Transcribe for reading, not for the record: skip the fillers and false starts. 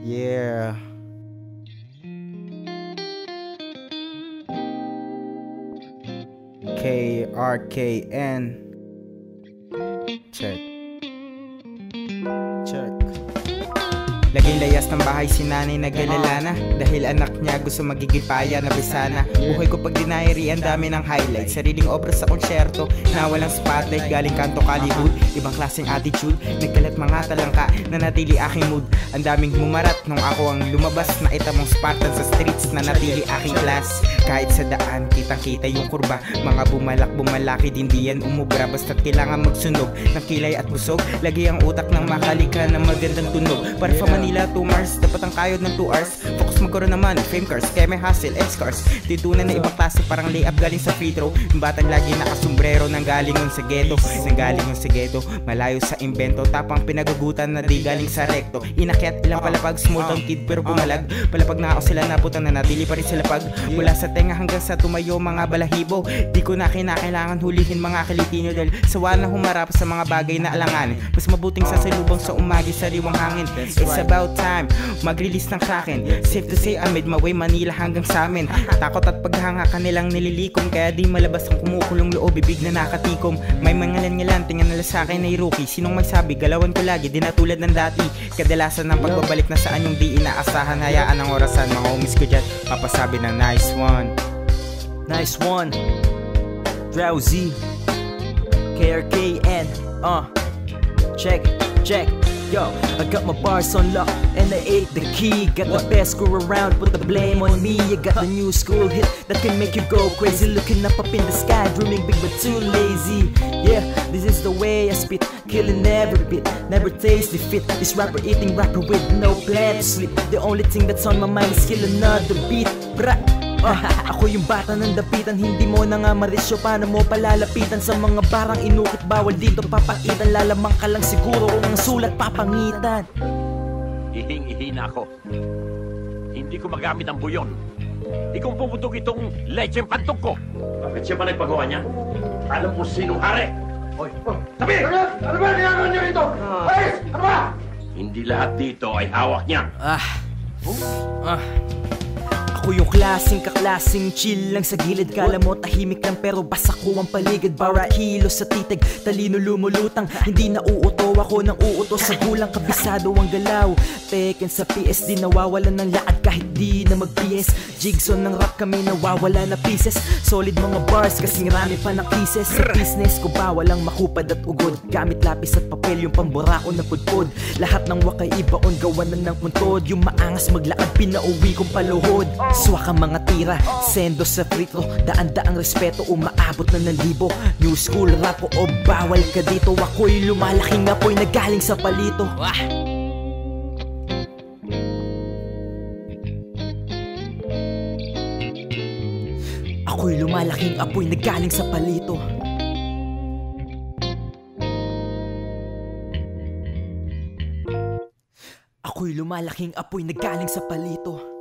Yeah. KRKN. Check. Check. Laging layas ng bahay si nanay nag-alala na, dahil anak niya gusto magiging paya na bisana. Buhay ko pag dinayari, ang dami ng highlights. Sariling obra sa konsyerto na walang spotlight. Galing kanto Hollywood, ibang klaseng attitude. Nagkalat mga talangka na natili aking mood. Ang daming humarat nung ako ang lumabas. Nakita mong Spartan sa streets na natili aking class. Kahit sa daan, kitang-kita yung kurba. Mga bumalaki din di yan umubra. Basta't kailangan magsunog ng kilay at busog. Lagi ang utak ng makalika ng magandang tunog. Para sa Manila, 2 Mars, dapat ang kayod ng 2 hours. Focus magkaroon naman, fame cars, kaya may hustle, X-cars. Titunan na ibang klase, parang layup galing sa free throw. Yung batang lagi nakasombrero, nanggaling yung sa ghetto. Nanggaling yung sa ghetto, malayo sa invento. Tapang pinagagutan na di galing sa rekto. Inakyat ilang palapag, small town kid pero bumalag. Palapag na ako sila naputan na natili pa rin sila pag. Mula sa tenga hanggang sa tumayo mga balahibo. Di ko na kinakailangan hulihin mga Kilitino. Dahil sawa na humarap sa mga bagay na alanganin. Mas mabuting sasalubong sa umagi sariwang hangin. It's about time, mag-release ng Kraken. Safe to say, I made my way Manila hanggang sa amin. Takot at paghanga kanilang nililikom. Kaya di malabas ang kumukulong loob, bibig na nakatikom. May mga ngalan-ngalan, tingnan nila sa akin ay rookie. Sinong magsabi, galawan ko lagi, di na tulad ng dati. Kadalasan ng pagbabalik na saan yung di inaasahan. Hayaan ang orasan, mga homies ko dyan papasabi ng nice one. Nice one. Drowsy KRKN. Check, check. Yo, I got my bars on lock and I ate the key. Got the best crew around, put the blame on me. I got the new school hit that can make you go crazy. Looking up in the sky, dreaming big but too lazy. Yeah, this is the way I spit, killing every bit, never taste defeat. This rapper eating rapper with no plan to sleep. The only thing that's on my mind is kill another beat. Ako yung bata ng dapitan, hindi mo na nga marisyo. Paano mo palalapitan sa mga barang inukit? Bawal dito papaitan, lalamang ka lang siguro kung ang sulat papangitan. Ihing-ihi na ako. Hindi ko magamit ang buyon. Ikaw puputog itong lecheng pantog ko. Bakit siya ba nagpagawa niya? Alam mo sinong hari? Hoy, sabi! Ano ba ginagawa niyo rito? Hoy, ano ba? Hindi lahat dito ay hawak niya. Ako yung klaseng kaklaseng chill lang sa gilid. Kala mo tahimik lang pero basa ko ang paligid. Bara kilos sa titig, talino lumulutang. Hindi na uuto ako ng uuto sa gulang. Kabisado ang galaw, Tekken sa PSD. Nawawalan ng laad kahit di na mag-PS. Jigsaw ng rap kami nawawala na pieces. Solid mga bars kasing rami pa ng pieces. Sa business ko ba walang makupad at ugod. Gamit lapis at papel yung pambura ko na pudpod. Lahat ng wakay ibaon gawa na ng puntod. Yung maangas maglakad pinauwi kong paluhod. Swak ang mga tira, sendo sa free throw. Daan-daang respeto, umaabot na ng libo. New school rap o bawal ka dito. Ako'y lumalaking apoy na galing sa palito. Ako'y lumalaking apoy na galing sa palito. Ako'y lumalaking apoy na galing sa palito.